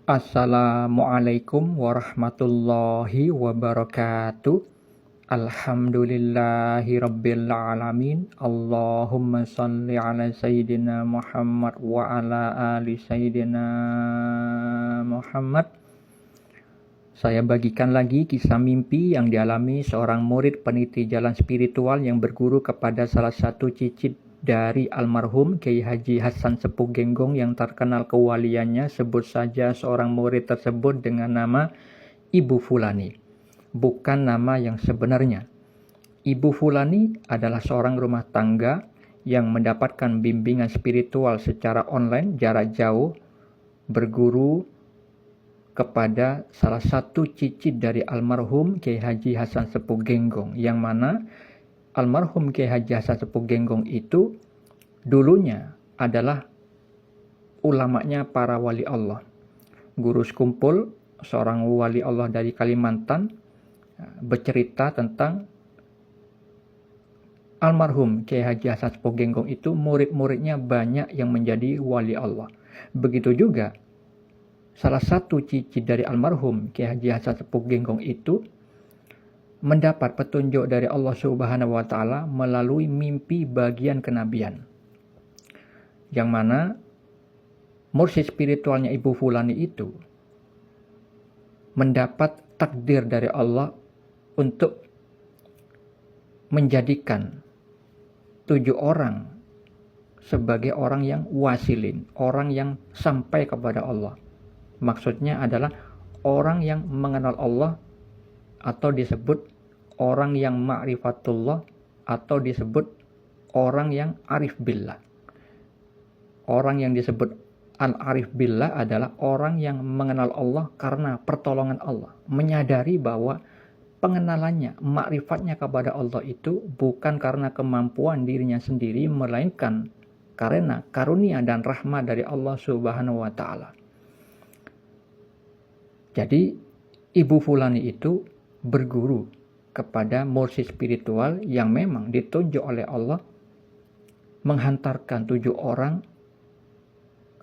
Assalamualaikum warahmatullahi wabarakatuh. Alhamdulillahi rabbil alamin. Allahumma salli ala sayyidina Muhammad wa ala ali sayyidina Muhammad. Saya bagikan lagi kisah mimpi yang dialami seorang murid peniti jalan spiritual yang berguru kepada salah satu cicit dari almarhum Kiai Haji Hasan Sepuh Genggong yang terkenal kewaliannya. Sebut saja seorang murid tersebut dengan nama Ibu Fulani, bukan nama yang sebenarnya. Ibu Fulani adalah seorang rumah tangga yang mendapatkan bimbingan spiritual secara online jarak jauh, berguru kepada salah satu cicit dari almarhum Kiai Haji Hasan Sepuh Genggong, yang mana almarhum Kiai Haji Hasan Sepuh Genggong itu dulunya adalah ulamanya para wali Allah. Guru Sekumpul, seorang wali Allah dari Kalimantan, bercerita tentang almarhum Kiai Haji Hasan Sepuh Genggong itu murid-muridnya banyak yang menjadi wali Allah. Begitu juga salah satu cicit dari almarhum Kiai Haji Hasan Sepuh Genggong itu mendapat petunjuk dari Allah Subhanahu wa taala melalui mimpi bagian kenabian. Yang mana mursyid spiritualnya Ibu Fulani itu mendapat takdir dari Allah untuk menjadikan 7 orang sebagai orang yang wasilin, orang yang sampai kepada Allah. Maksudnya adalah orang yang mengenal Allah, atau disebut orang yang ma'rifatullah, atau disebut orang yang arif billah. Orang yang disebut al-arif billah adalah orang yang mengenal Allah karena pertolongan Allah, menyadari bahwa pengenalannya, ma'rifatnya kepada Allah itu bukan karena kemampuan dirinya sendiri, melainkan karena karunia dan rahmat dari Allah Subhanahu wa taala. Jadi Ibu Fulani itu berguru kepada mursyid spiritual yang memang ditunjuk oleh Allah menghantarkan 7 orang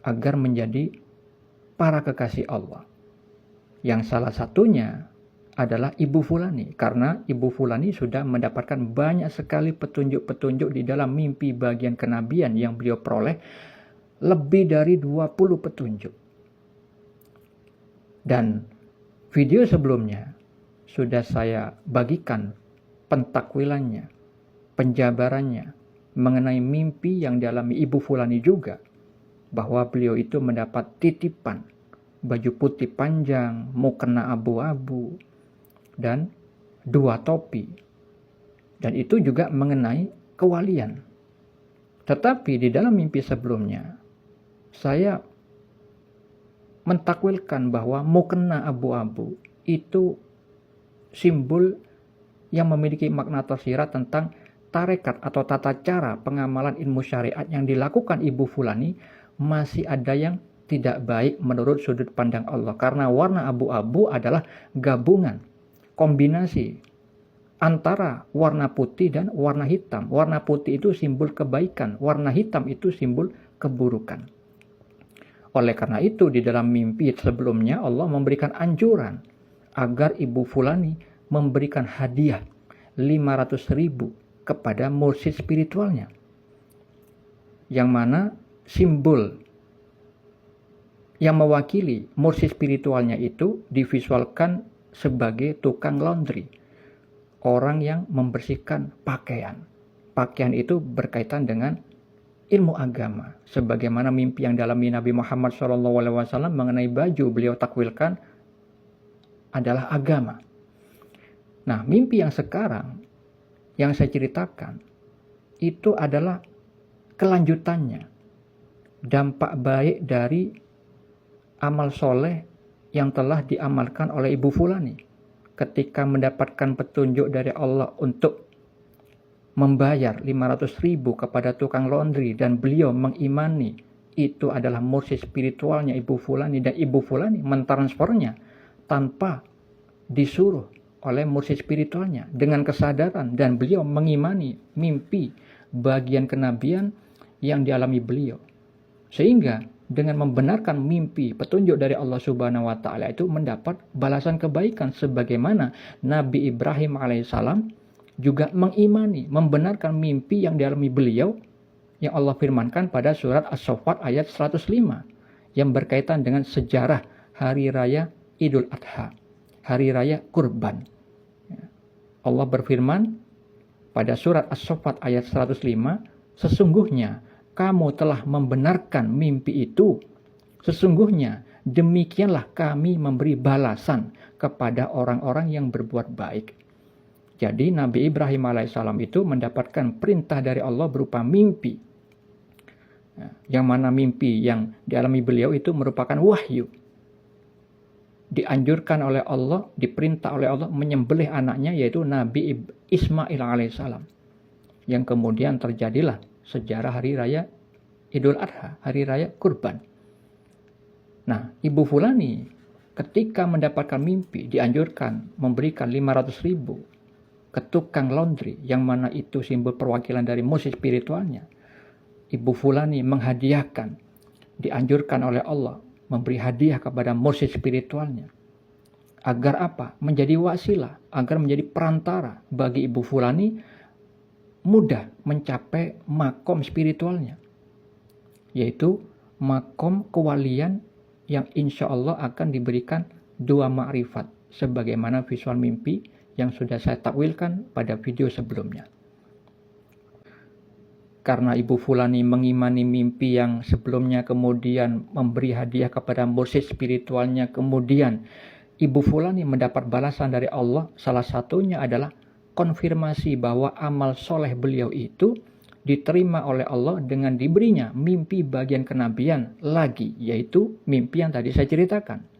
agar menjadi para kekasih Allah. Yang salah satunya adalah Ibu Fulani, karena Ibu Fulani sudah mendapatkan banyak sekali petunjuk-petunjuk di dalam mimpi bagian kenabian yang beliau peroleh, lebih dari 20 petunjuk. Dan video sebelumnya sudah saya bagikan pentakwilannya, penjabarannya mengenai mimpi yang dialami Ibu Fulani juga, bahwa beliau itu mendapat titipan baju putih panjang, mukena abu-abu, dan 2 topi. Dan itu juga mengenai kewalian. Tetapi di dalam mimpi sebelumnya, saya mentakwilkan bahwa mukena abu-abu itu simbol yang memiliki makna tersirat tentang tarekat atau tata cara pengamalan ilmu syariat yang dilakukan Ibu Fulani masih ada yang tidak baik menurut sudut pandang Allah, karena warna abu-abu adalah gabungan, kombinasi antara warna putih dan warna hitam. Warna putih itu simbol kebaikan, warna hitam itu simbol keburukan. Oleh karena itu di dalam mimpi sebelumnya Allah memberikan anjuran agar Ibu Fulani memberikan hadiah 500.000 kepada mursyid spiritualnya, yang mana simbol yang mewakili mursyid spiritualnya itu divisualkan sebagai tukang laundry, orang yang membersihkan pakaian. Pakaian itu berkaitan dengan ilmu agama, sebagaimana mimpi yang dialami Nabi Muhammad SAW mengenai baju, beliau takwilkan adalah agama. Nah, mimpi yang sekarang yang saya ceritakan itu adalah kelanjutannya, dampak baik dari amal soleh yang telah diamalkan oleh Ibu Fulani ketika mendapatkan petunjuk dari Allah untuk membayar 500.000 kepada tukang laundry, dan beliau mengimani itu adalah mursyid spiritualnya Ibu Fulani, dan Ibu Fulani mentransfernya tanpa disuruh oleh mursyid spiritualnya dengan kesadaran, dan beliau mengimani mimpi bagian kenabian yang dialami beliau. Sehingga dengan membenarkan mimpi petunjuk dari Allah Subhanahu wa taala itu mendapat balasan kebaikan, sebagaimana Nabi Ibrahim alaihissalam juga mengimani, membenarkan mimpi yang dialami beliau yang Allah firmankan pada surat As-Saffat ayat 105 yang berkaitan dengan sejarah hari raya Idul Adha, hari raya kurban. Allah berfirman pada surat As-Saffat ayat 105, sesungguhnya kamu telah membenarkan mimpi itu. Sesungguhnya demikianlah kami memberi balasan kepada orang-orang yang berbuat baik. Jadi Nabi Ibrahim alaihissalam itu mendapatkan perintah dari Allah berupa mimpi. Yang mana mimpi yang dialami beliau itu merupakan wahyu. Dianjurkan oleh Allah, diperintah oleh Allah menyembelih anaknya, yaitu Nabi Ismail alaihissalam. Yang kemudian terjadilah sejarah hari raya Idul Adha, hari raya kurban. Nah, Ibu Fulani ketika mendapatkan mimpi dianjurkan memberikan 500.000 ke tukang laundry, yang mana itu simbol perwakilan dari musuh spiritualnya. Ibu Fulani menghadiahkan, dianjurkan oleh Allah memberi hadiah kepada musuh spiritualnya. Agar apa? Menjadi wasilah, agar menjadi perantara bagi Ibu Fulani mudah mencapai makom spiritualnya, yaitu makom kewalian yang insya Allah akan diberikan 2 ma'rifat, sebagaimana visual mimpi yang sudah saya takwilkan pada video sebelumnya. Karena Ibu Fulani mengimani mimpi yang sebelumnya, kemudian memberi hadiah kepada mursyid spiritualnya, kemudian Ibu Fulani mendapat balasan dari Allah, salah satunya adalah konfirmasi bahwa amal soleh beliau itu diterima oleh Allah dengan diberinya mimpi bagian kenabian lagi, yaitu mimpi yang tadi saya ceritakan.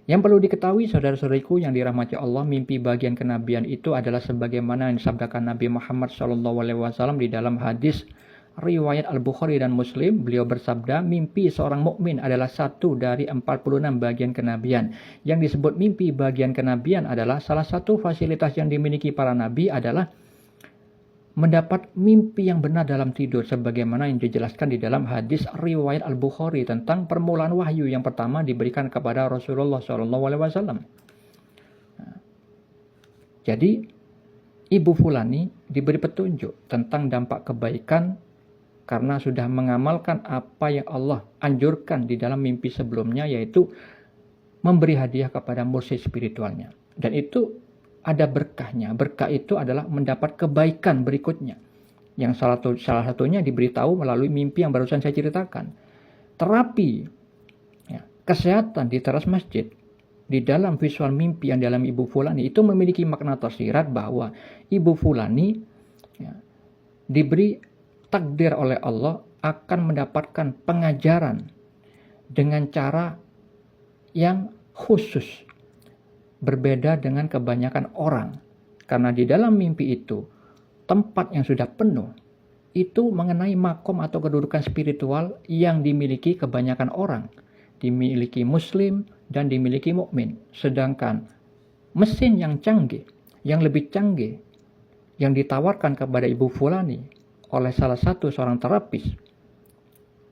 Yang perlu diketahui saudara-saudariku yang dirahmati Allah, mimpi bagian kenabian itu adalah sebagaimana yang disabdakan Nabi Muhammad SAW di dalam hadis riwayat Al-Bukhari dan Muslim. Beliau bersabda, mimpi seorang mukmin adalah satu dari 46 bagian kenabian. Yang disebut mimpi bagian kenabian adalah salah satu fasilitas yang dimiliki para nabi adalah mendapat mimpi yang benar dalam tidur, sebagaimana yang dijelaskan di dalam hadis riwayat Al-Bukhari tentang permulaan wahyu yang pertama diberikan kepada Rasulullah SAW. Jadi Ibu Fulani diberi petunjuk tentang dampak kebaikan karena sudah mengamalkan apa yang Allah anjurkan di dalam mimpi sebelumnya, yaitu memberi hadiah kepada mursyid spiritualnya. Dan itu ada berkahnya. Berkah itu adalah mendapat kebaikan berikutnya, yang salah satunya diberitahu melalui mimpi yang barusan saya ceritakan. Terapi kesehatan di teras masjid di dalam visual mimpi yang dalam Ibu Fulani itu memiliki makna tersirat bahwa Ibu Fulani diberi takdir oleh Allah akan mendapatkan pengajaran dengan cara yang khusus, berbeda dengan kebanyakan orang. Karena di dalam mimpi itu, tempat yang sudah penuh, itu mengenai makom atau kedudukan spiritual yang dimiliki kebanyakan orang. Dimiliki muslim dan dimiliki mukmin. Sedangkan mesin yang canggih, yang lebih canggih, yang ditawarkan kepada Ibu Fulani oleh salah satu seorang terapis,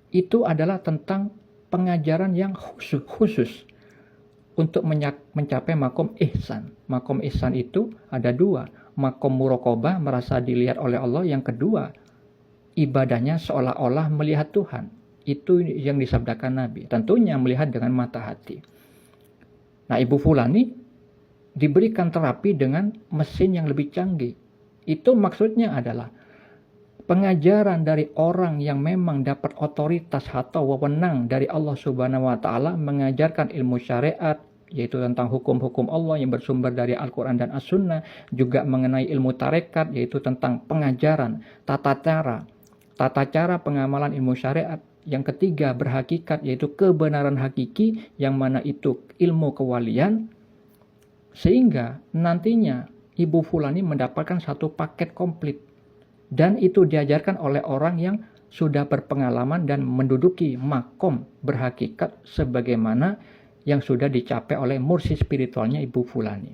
itu adalah tentang pengajaran yang khusus untuk mencapai makom ihsan. Makom ihsan itu ada 2. Makom muraqabah, merasa dilihat oleh Allah. Yang kedua, ibadahnya seolah-olah melihat Tuhan. Itu yang disabdakan Nabi. Tentunya melihat dengan mata hati. Nah, Ibu Fulani diberikan terapi dengan mesin yang lebih canggih. Itu maksudnya adalah pengajaran dari orang yang memang dapat otoritas atau wewenang dari Allah Subhanahu wa taala, mengajarkan ilmu syariat, yaitu tentang hukum-hukum Allah yang bersumber dari Al-Quran dan As-Sunnah, juga mengenai ilmu tarekat, yaitu tentang pengajaran, tata cara pengamalan ilmu syariat. Yang ketiga, berhakikat, yaitu kebenaran hakiki, yang mana itu ilmu kewalian, sehingga nantinya Ibu Fulani mendapatkan satu paket komplit. Dan itu diajarkan oleh orang yang sudah berpengalaman dan menduduki makom berhakikat sebagaimana yang sudah dicapai oleh mursyid spiritualnya Ibu Fulani.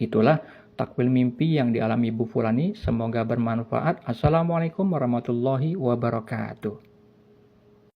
Itulah takwil mimpi yang dialami Ibu Fulani. Semoga bermanfaat. Assalamualaikum warahmatullahi wabarakatuh.